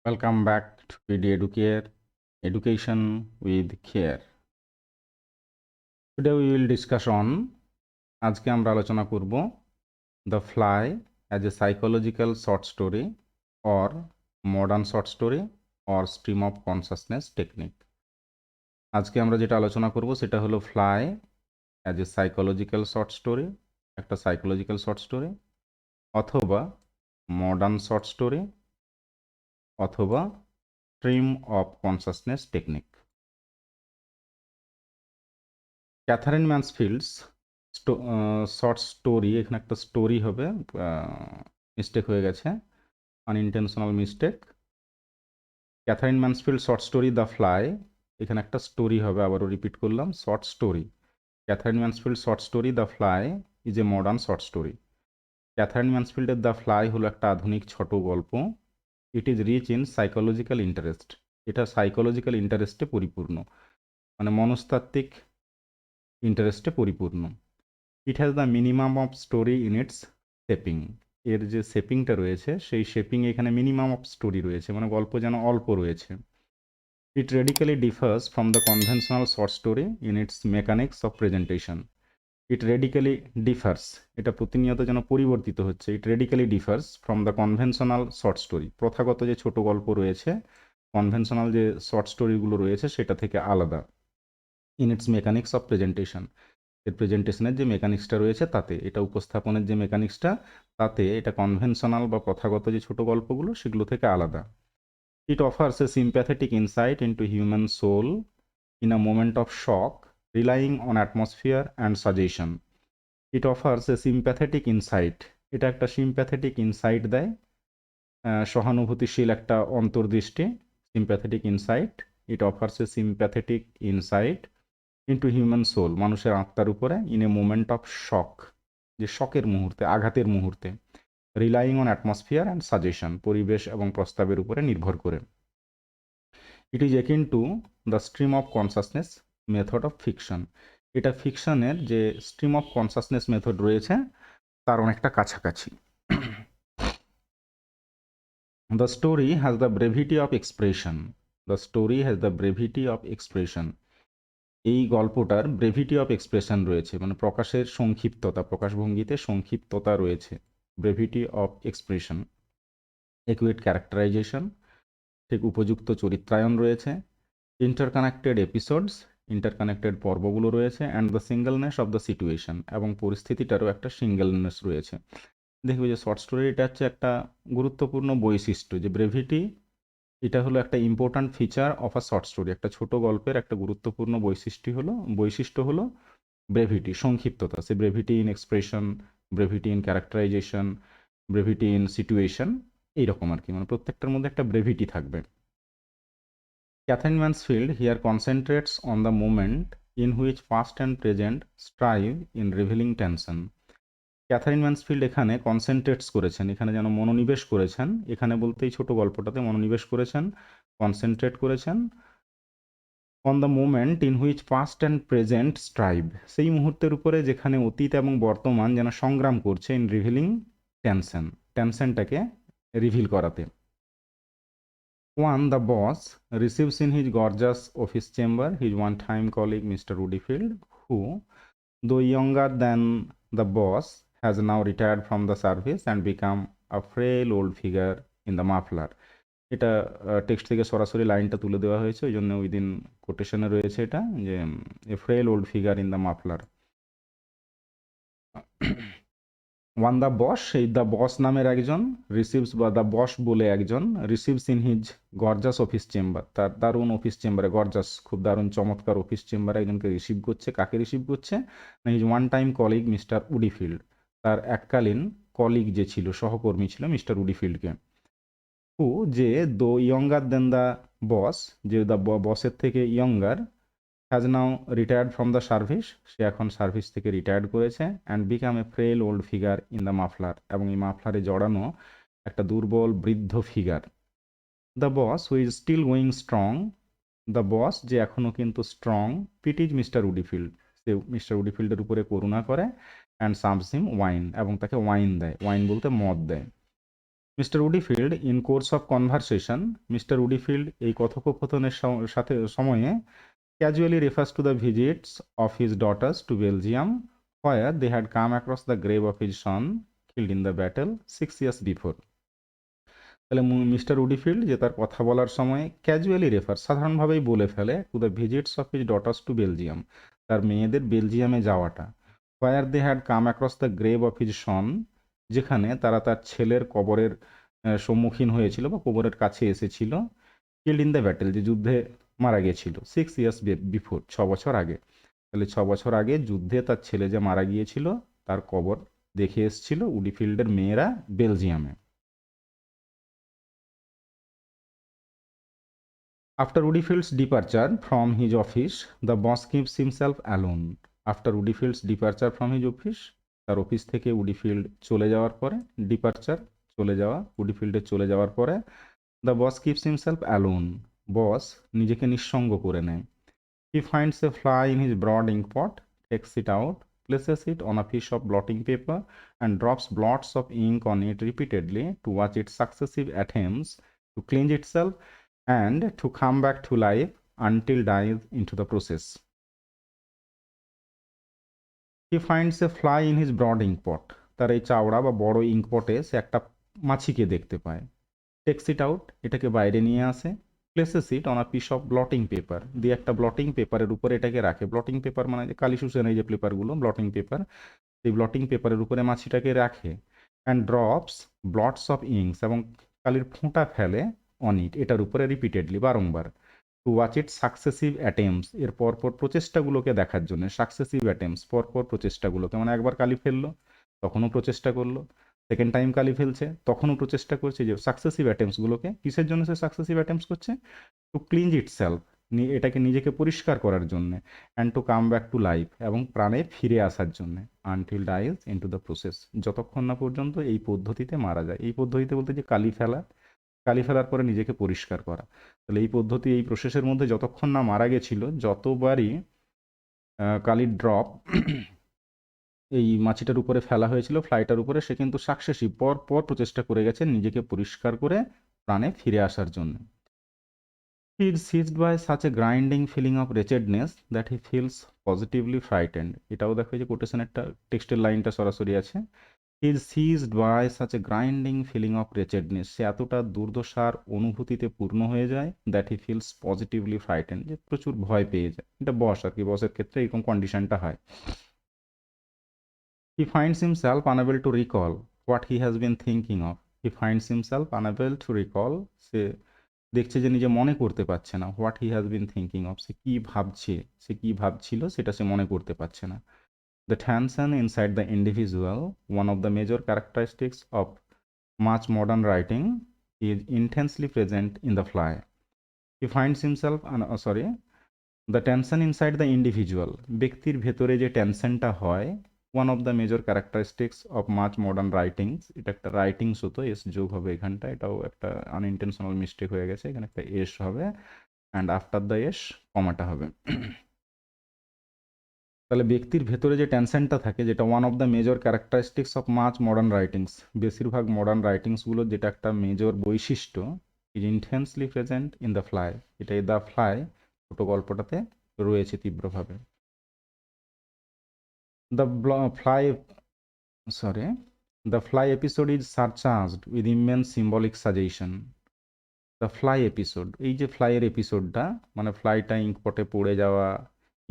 Welcome back to PD Educare, Education with Care. Today we will discuss on আজকে আমরা আলোচনা করব The Fly as a psychological short story or modern short story or stream of consciousness technique. আজকে আমরা যেটা আলোচনা করব সেটা হলো Fly as a psychological short story, একটা psychological short story, অথবা modern short story, অথবা stream of consciousness technique. Katherine Mansfield's short story, এখানে একটা স্টোরি হবে, মিস্টেক হয়ে গেছে, unintentional mistake. Katherine Mansfield short story the fly, এখানে একটা স্টোরি হবে, আবারও রিপিট করলাম, short story. Katherine Mansfield short story the fly is a modern short story. Katherine ম্যানসফিল্ডের দ্য ফ্লাই হলো একটা আধুনিক ছোট গল্প। It is rich in psychological interest, এটা সাইকোলজিক্যাল ইন্টারেস্টে পরিপূর্ণ, মানে মনস্তাত্ত্বিক ইন্টারেস্টে পরিপূর্ণ। It has the minimum of story in it's shaping, এর যে শেপিংটা রয়েছে সেই শেপিং এখানে মিনিমাম অফ স্টোরি রয়েছে, মানে গল্প যেন অল্প রয়েছে। It radically differs from the conventional short story in its mechanics of presentation. It radically differs, এটা প্রতিনিয়ত যেন পরিবর্তিত হচ্ছে। It radically differs from the conventional short story, প্রথাগত যে ছোট গল্প রয়েছে, কনভেনশনাল যে শর্ট স্টোরিগুলো রয়েছে সেটা থেকে আলাদা। In its mechanics of presentation, এর প্রেজেন্টেশনের যে মেকানিক্সটা রয়েছে তাতে, এটা উপস্থাপনের যে মেকানিক্সটা তাতে এটা কনভেনশনাল বা প্রথাগত যে ছোট গল্পগুলো সেগুলো থেকে আলাদা। It offers a sympathetic insight into human soul in a moment of shock relying on atmosphere and suggestion. It offers a sympathetic insight, এটা একটা সিম্প্যাথেটিক ইনসাইট দেয়, সহানুভূতিশীল একটা অন্তর্দৃষ্টি, sympathetic insight. It offers a sympathetic insight into human soul, মানুষের আত্মার উপরে, in a moment of shock, যে শকের মুহূর্তে, আঘাতের মুহূর্তে। Relying on atmosphere and suggestion, পরিবেশ এবং প্রস্তাবের উপরে নির্ভর করে। It is akin to the stream of consciousness method of fiction, এটা ফিকশনের যে স্ট্রিম অফ কনসাসনেস মেথড রয়েছে তার অনেকটা কাছাকাছি। The story has the brevity of expression, the story has the brevity of expression, এই গল্পটার ব্রেভিটি অফ এক্সপ্রেশন রয়েছে, মানে প্রকাশের সংক্ষিপ্ততা, প্রকাশভঙ্গিতে সংক্ষিপ্ততা রয়েছে, brevity of expression. Adequate characterisation, ঠিক উপযুক্ত চরিত্রায়ন রয়েছে। ইন্টারকানেক্টেড এপিসোডস, ইন্টারকানেক্টেড পর্বগুলো রয়েছে। And the singleness of the situation, এবং পরিস্থিতিটারও একটা সিঙ্গেলনেস রয়েছে। দেখবে যে শর্ট স্টোরি, এটা হচ্ছে একটা গুরুত্বপূর্ণ বৈশিষ্ট্য, যে ব্রেভিটি এটা হলো একটা important feature of a short story. একটা ছোট গল্পের একটা গুরুত্বপূর্ণ বৈশিষ্ট্য হলো ব্রেভিটি, সংক্ষিপ্ততা। Say brevity in expression, brevity in characterisation, brevity in situation, এইরকম আর কি, মানে প্রত্যেকটার মধ্যে একটা ব্রেভিটি থাকবে। Katherine Mansfield here concentrates on the moment in which past and present strive in revealing tension. Katherine Mansfield এখানে কনসেন্ট্রেটস করেছেন, এখানে যেন মনোনিবেশ করেছেন, এখানে বলতে এই ছোট গল্পটাতে মনোনিবেশ করেছেন, কনসেন্ট্রেট করেছেন on the moment in which past and present strive, সেই মুহূর্তের উপরে যেখানে অতীত এবং বর্তমান যেন সংগ্রাম করছে, ইন রিভিলিং টেনশন, টেনশনটাকে রিভিল করাতে। One the boss receives in his gorgeous office chamber his one time colleague Mr Woodifield, who though younger than the boss has now retired from the service and become a frail old figure in the muffler. এটা text থেকে সরাসরি লাইনটা তুলে দেওয়া হয়েছে, ওই জন্য ওই দিন কোটেশনে রয়েছে এটা, যে a frail old figure in the muffler. One the boss, এই দ্য বস নামের একজন, রিসিভস বা দ্য বস বলে একজন, receives in his gorgeous office chamber, তার দারুণ অফিস চেম্বারে, গর্জাস খুব দারুণ চমৎকার অফিস চেম্বারে একজনকে রিসিভ করছে। কাকে রিসিভ করছে? না, his one time colleague Mr Woodifield, তার এককালীন কলিগ যে ছিল, সহকর্মী ছিল মিস্টার উডিফিল্ডকে। হু, যে দো ইয়ঙ্গার দেন দ্য বস, যে দ্য বসের থেকে younger, has now retired from the service, সে এখন সার্ভিস থেকে রিটায়ার্ড করেছে। And become a frail old figure in the muffler, এবং এই মাফলারে জড়ানো একটা দুর্বল বৃদ্ধ figure. The boss who is still going strong, the boss যে এখনও কিন্তু স্ট্রং, পিটিজ মিস্টার উডিফিল্ড, সে মিস্টার উডিফিল্ডের উপরে করুণা করে। অ্যান্ড সার্ভস হিম ওয়াইন, এবং তাকে ওয়াইন দেয়, ওয়াইন বলতে মদ দেয়। Mister Woodifield in course of conversation, mister Woodifield এই কথোপকথনের সাথে সময়ে casually refers to the visits of his daughters to Belgium, where they had come across the grave of his son killed in the battle 6 years before. তাহলে mister উডিফিল্ড যে তার কথা বলার সময় ক্যাজুয়ালি রেফার সাধারণভাবেই বলে ফেলে to the visits of his daughters to Belgium, তার মেয়েদের বেলজিয়ামে যাওয়াটা। Where they had come across the grave of his son, যেখানে তারা তার ছেলের কবরের সম্মুখীন হয়েছিল বা কবরের কাছে এসেছিল। কিল্ড ইন দ্য ব্যাটেল, যে যুদ্ধে মারা গিয়েছিল। 6 years বিফোর, 6 বছর আগে। তাহলে 6 বছর আগে যুদ্ধে তার ছেলে যে মারা গিয়েছিল তার কবর দেখে এসেছিল উডিফিল্ডের মেয়েরা বেলজিয়ামে। After Woodfield's departure from his office, the boss keeps himself alone. After Woodfield's departure from his office, তার অফিস থেকে উডিফিল্ড চলে যাওয়ার পরে, ডিপারচার চলে যাওয়া, উডিফিল্ডে চলে যাওয়ার পরে, the boss keeps himself alone, boss নিজেকে নিঃসঙ্গ করে নেয়। He finds a fly in his broad ink pot, takes it out, places it on a piece of blotting paper and drops blots of ink on it repeatedly to watch its successive attempts to cleanse itself and to come back to life until dies into the process. He finds a fly in his broad ink pot. তার এই চাওড়া বা বড় ink পটে সে একটা মাছিকে দেখতে পায়। Text it out, এটাকে বাইরে নিয়ে আসে। Places it on a piece of bloating paper, দিয়ে একটা ব্লটিং পেপারের উপরে এটাকে রাখে। ব্লটিং পেপার মানে যে কালি শুষেন এই যে পেপারগুলো, ব্লটিং পেপার, সেই ব্লটিং পেপারের উপরে মাছিটাকে রাখে। অ্যান্ড ড্রপস ব্লটস অফ ইঙ্কস, এবং কালির ফোঁটা ফেলে অন ইট, এটার উপরে রিপিটেডলি, বারংবার। To watch it successive attempts, এর পরপর প্রচেষ্টাগুলোকে দেখার জন্য। সাকসেসিভ অ্যাটেম্পস, পরপর প্রচেষ্টাগুলোকে, মানে একবার কালি ফেললো তখনও প্রচেষ্টা করলো, সেকেন্ড টাইম কালি ফেলছে তখনও প্রচেষ্টা করছে। যে সাকসেসিভ অ্যাটেম্পসগুলোকে, কিসের জন্য সে সাকসেসিভ অ্যাটেম্পস করছে? টু ক্লিনজ ইটসেলফ, এটাকে নিজেকে পরিষ্কার করার জন্যে। And to come back to life, এবং প্রাণে ফিরে আসার জন্যে। Until dies into the process, যতক্ষণ না পর্যন্ত এই পদ্ধতিতে মারা যায়। এই পদ্ধতিতে বলতে যে কালি ফেলা, কালি ফেলার পরে নিজেকে পরিষ্কার করা। তাহলে এই পদ্ধতি, এই প্রসেসের মধ্যে যতক্ষণ না মারা গেছিল, যতবারই কালির ড্রপ এই মাছিটার উপরে ফেলা হয়েছিল, ফ্লাইটার উপরে, সে কিন্তু সাকসেসিভ পর পর প্রচেষ্টা করে গেছে নিজেকে পরিষ্কার করে প্রাণে ফিরে আসার জন্য। He is seized by such a grinding feeling of wretchedness that he feels positively frightened. এটাও দেখো যে কোটেশনেরটা, টেক্সটের লাইনটা সরাসরি আছে। He is seized by such a grinding feeling of wretchedness, সে এতটা দুর্দশার অনুভূতিতে পূর্ণ হয়ে যায় that he feels positively frightened, যে প্রচুর ভয় পেয়ে যায়। এটা বস আর কি, বসের ক্ষেত্রে এরকম কন্ডিশনটা হয়। He finds himself unable to recall what he has been thinking of. He finds himself unable to recall, সে দেখছে যে নিজে মনে করতে পারছে না। What he has been thinking of, সে কি ভাবছে, সে কি ভাবছিল সেটা সে মনে করতে পারছে না। The tension inside the individual, one of the major characteristics of much modern writing, is intensely present in the fly. He finds himself, the tension inside the individual, ব্যক্তির ভেতরে যে টেনশনটা হয়, one of the major characteristics of much modern writings, এটা একটা writings হতো, S যোগ হবে এখানটা, এটাও একটা আনইনটেনশনাল মিস্টেক হয়ে গেছে, এখানে একটা এস হবে, অ্যান্ড আফটার দ্য এস কমাটা হবে। তাহলে ব্যক্তির ভেতরে যে টেনশনটা থাকে, যেটা one of the major characteristics of much modern writings, বেশিরভাগ মডার্ন রাইটিংসগুলো যেটা একটা মেজর বৈশিষ্ট্য, is intensely present in the fly, এটা এই দ্য ফ্লাই ছোট গল্পটাতে রয়েছে তীব্রভাবে। The the fly episode is surcharged with immense symbolic suggestion. The fly episode, এই যে ফ্লাইয়ের এপিসোডটা, মানে ফ্লাইটা ইঙ্কপটে পড়ে যাওয়া,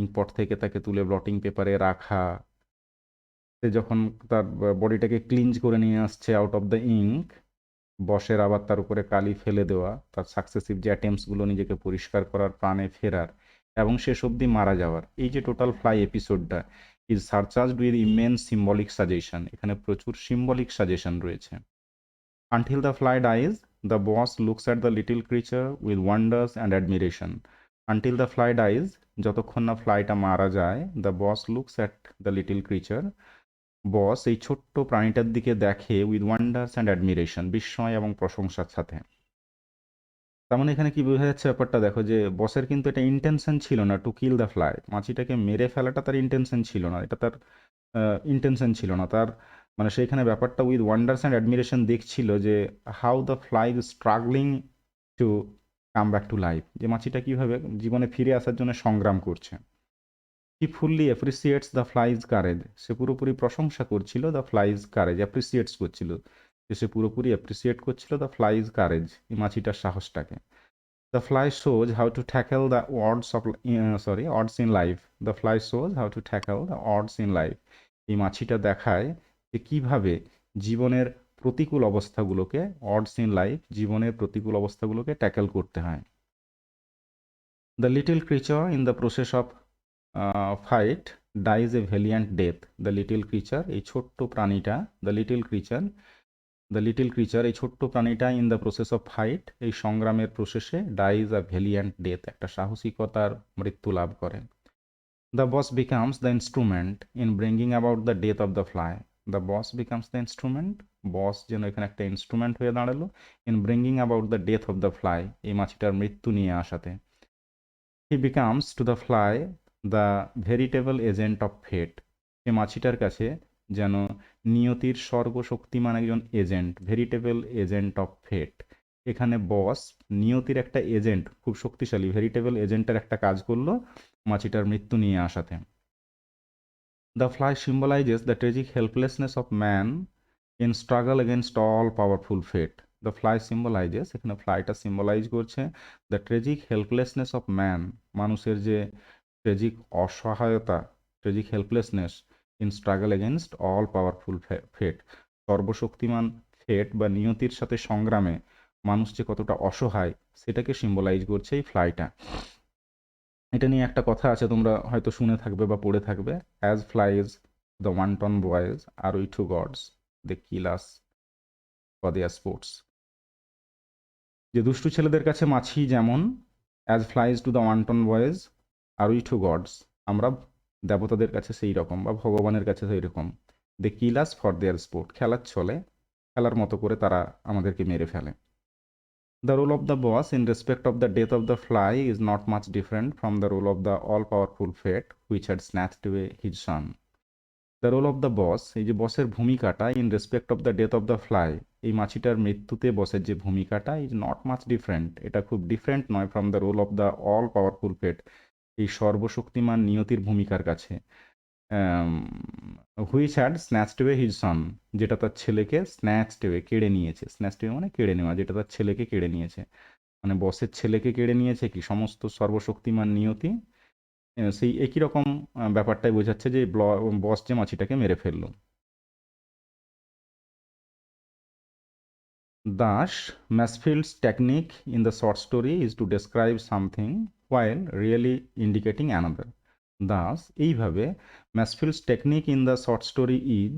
ইঙ্কপট থেকে তাকে তুলে ব্লটিং পেপারে রাখা, সে যখন তার বডিটাকে ক্লিনজ করে নিয়ে আসছে আউট অফ দ্য ইঙ্ক, বসের আবার তার উপরে কালি ফেলে দেওয়া, তার সাকসেসিভ যে অ্যাটেম্পসগুলো নিজেকে পরিষ্কার করার, প্রাণে ফেরার, এবং শেষ অবধি মারা যাওয়ার, এই যে টোটাল ফ্লাই এপিসোডটা is surcharged with immense symbolic suggestion, এখানে প্রচুর সিম্বলিক সাজেশন রয়েছে। Until the fly dies, the boss looks at the little creature with wonders and admiration. Until the fly dies, যতক্ষণ না ফ্লাইটা মারা যায়, the boss looks at the little creature, boss এই ছোট্ট প্রাণীটার দিকে দেখে উইথ ওয়ান্ডার্স অ্যান্ড অ্যাডমিরেশন, বিস্ময় এবং প্রশংসার সাথে। তার মানে এখানে কি বোঝা যাচ্ছে ব্যাপারটা দেখো, যে বসের কিন্তু এটা ইন্টেনশন ছিল না টু কিল দ্য ফ্লাই, মাছিটাকে মেরে ফেলাটা তার ইন্টেনশন ছিল না, এটা তার ইন্টেনশন ছিল না। তার মানে সেইখানে ব্যাপারটা উইথ ওয়ান্ডার্স অ্যান্ড অ্যাডমিরেশন দেখছিল যে how the fly is struggling to come back to life, যে মাছিটা কীভাবে জীবনে ফিরে আসার জন্য সংগ্রাম করছে। He fully appreciates the fly's courage, সে পুরোপুরি প্রশংসা করছিল দ্য ফ্লাইজ কারেজ, অ্যাপ্রিসিয়েটস করছিল, যে সে পুরোপুরি অ্যাপ্রিসিয়েট করছিল দ্য ফ্লাইজ কারেজ, এই মাছিটার সাহসটাকে। The fly shows how to tackle the odds in life, the fly shows how to tackle the odds in life, এই মাছিটা দেখায় যে কীভাবে জীবনের প্রতিকূল অবস্থাগুলোকে, অডস ইন লাইফ, জীবনের প্রতিকূল অবস্থাগুলোকে ট্যাকেল করতে হয়। The little creature in the process of fight dies a valiant death, the little creature, এই ছোট্ট প্রাণীটা, দ্য লিটল ক্রিচার এই ছোট্ট প্রাণীটা in the process of fight, এই সংগ্রামের প্রসেসে ডাইজ আ ভ্যালিয়ান্ট ডেথ, একটা সাহসিকতার মৃত্যু লাভ করে। The boss becomes the instrument in bringing about the death of the fly, the boss becomes the instrument, boss যেন এখানে একটা ইনস্ট্রুমেন্ট হয়ে দাঁড়ালো, in bringing about the death of the fly, এই মাছিটার মৃত্যু নিয়ে আসাতে। He becomes to the fly the veritable agent of fate, সে মাছিটার কাছে যেন নিয়তির সর্বশক্তিমান একজন agent, veritable agent of fate. এখানে বস নিয়তির একটা এজেন্ট, খুব শক্তিশালী ভেরিটেবল এজেন্টের একটা কাজ করলো মাছিটার মৃত্যু নিয়ে আসাতে। The fly symbolizes the tragic helplessness of man in struggle against all powerful fate, the fly symbolizes, এখানে ফ্লাইটা সিম্বলাইজ করছে the tragic helplessness of man, মানুষের যে ট্রেজিক অসহায়তা, tragic helplessness, in struggle against all powerful fate, সর্বশক্তিমান fate বা নিয়তির সাথে সংগ্রামে মানুষ যে কতটা অসহায় সেটাকে সিম্বলাইজ করছে এই ফ্লাইটা। এটা নিয়ে একটা কথা আছে, তোমরা হয়তো শুনে থাকবে বা পড়ে থাকবে, as flies the wanton boys are we to gods, they kill us for their sports, যে দুষ্টু ছেলেদের কাছে মাছি যেমন, as flies to the wanton boys are we to gods, আমরা দেবতাদের কাছে সেই রকম বা ভগবানের কাছে সেই রকম, দে kill us for there sport, খেলার ছলে, খেলার মতো করে তারা আমাদেরকে মেরে ফেলে। The role of the boss in respect of the death of the fly is not much different from the role of the all-powerful fate which had snatched away his son. The role of the boss, এই যে বসের ভূমিকাটা, in respect of the death of the fly, এই মাছিটার মৃত্যুতে বসের যে ভূমিকাটা, is not much different, এটা খুব ডিফারেন্ট নয় from the role of the all-powerful fate, এই সর্বশক্তিমান নিয়তির ভূমিকার কাছে, which had snatched away his son, যেটা তার ছেলেকে স্ন্যাচড অ্যাওয়ে, কেড়ে নিয়েছে, স্ন্যাচড অ্যাওয়ে মানে কেড়ে নেওয়া, যেটা তার ছেলেকে কেড়ে নিয়েছে, মানে বসের ছেলেকে কেড়ে নিয়েছে কি সমস্ত সর্বশক্তিমান নিয়তি, সেই একই রকম ব্যাপারটাই বোঝাচ্ছে যে বস যে মাছিটাকে মেরে ফেললো। Thus, Mansfield's technique in the short story is to describe something while really indicating another. Thus, এইভাবে Mansfield's technique in the short story is,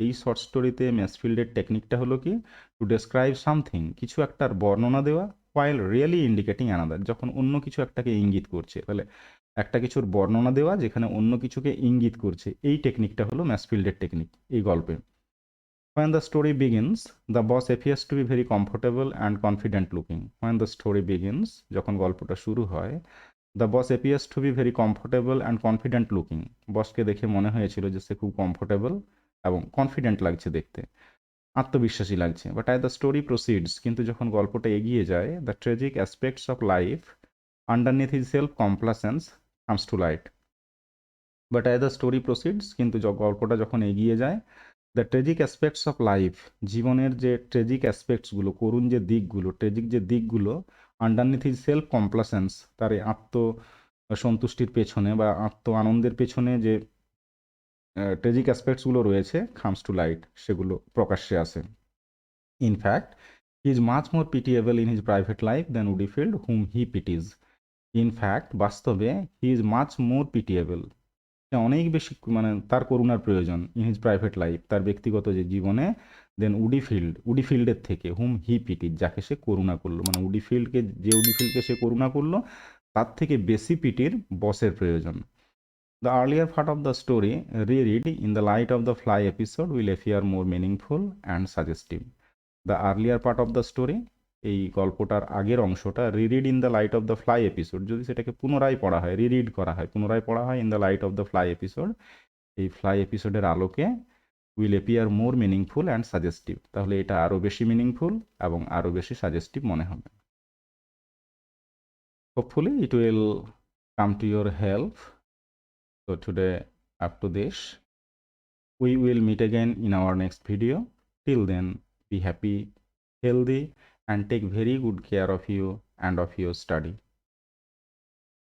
এই শর্ট স্টোরিতে ম্যাসফিল্ডের টেকনিকটা হলো কি, টু ডেসক্রাইব সামথিং, কিছু একটার বর্ণনা দেওয়া, while really indicating another, যখন অন্য কিছু একটাকে ইঙ্গিত করছে, তাহলে একটা কিছুর বর্ণনা দেওয়া যেখানে অন্য কিছুকে ইঙ্গিত করছে, এই টেকনিকটা হলো ম্যাসফিল্ডের টেকনিক এই গল্পে। When the story begins, the boss appears to be very comfortable and confident looking. When the story begins, যখন গল্পটা শুরু হয়, the boss appears to be very comfortable and confident looking. বসকে দেখে মনে হয়েছিল যে সে খুব কমফোর্টেবল এবং কনফিডেন্ট লাগছে দেখতে, আত্মবিশ্বাসী লাগছে। But as the story proceeds, কিন্তু যখন গল্পটা এগিয়ে যায়, the tragic aspects of life underneath his self-complacence comes to light. But as the story proceeds, কিন্তু গল্পটা যখন এগিয়ে যায়, দ্য ট্রেজিক অ্যাসপেক্টস অফ লাইফ, জীবনের যে ট্রেজিক অ্যাসপেক্টসগুলো, করুণ যে দিকগুলো, ট্রেজিক যে দিকগুলো, আন্ডারনিথ হিজ সেলফ কমপ্লাসেন্স, তার এই আত্মসন্তুষ্টির পেছনে বা আত্ম আনন্দের পেছনে যে ট্রেজিক অ্যাসপেক্টসগুলো রয়েছে, খামস টু লাইট, সেগুলো প্রকাশ্যে আসে। In fact he is much more pitiable in his private life than Woodifield whom he pities. In fact বাস্তবে হি ইজ মাচ মোর পিটিয়েবল, অনেক বেশি মানে তার করুণার প্রয়োজন, ইন হিজ প্রাইভেট লাইফ, তার ব্যক্তিগত যে জীবনে, দেন উডিফিল্ডের থেকে, হুম হি পিটিড, যাকে সে করুণা করলো, মানে উডিফিল্ডকে সে করুণা করলো, তার থেকে বেশি পিটির বসের প্রয়োজন। The earlier part of the story read in the light off the fly episode will appear more meaningful and suggestive. The earlier part of the story, এই গল্পটার আগের অংশটা, read in the light off the fly episode, যদি সেটাকে পুনরায় পড়া হয়, পুনরায় পড়া হয় in the light off the fly episode, এই ফ্লাই এপিসোডের আলোকে will appear more meaningful and suggestive. তাহলে এটা আরো বেশি মিনিংফুল এবং আরো বেশি সাজেস্টিভ মনে হবে। Hopefully it will come to your help. So today up to this. We will meet again in our next video. Till then, be happy, healthy, and take very good care of you and of your study.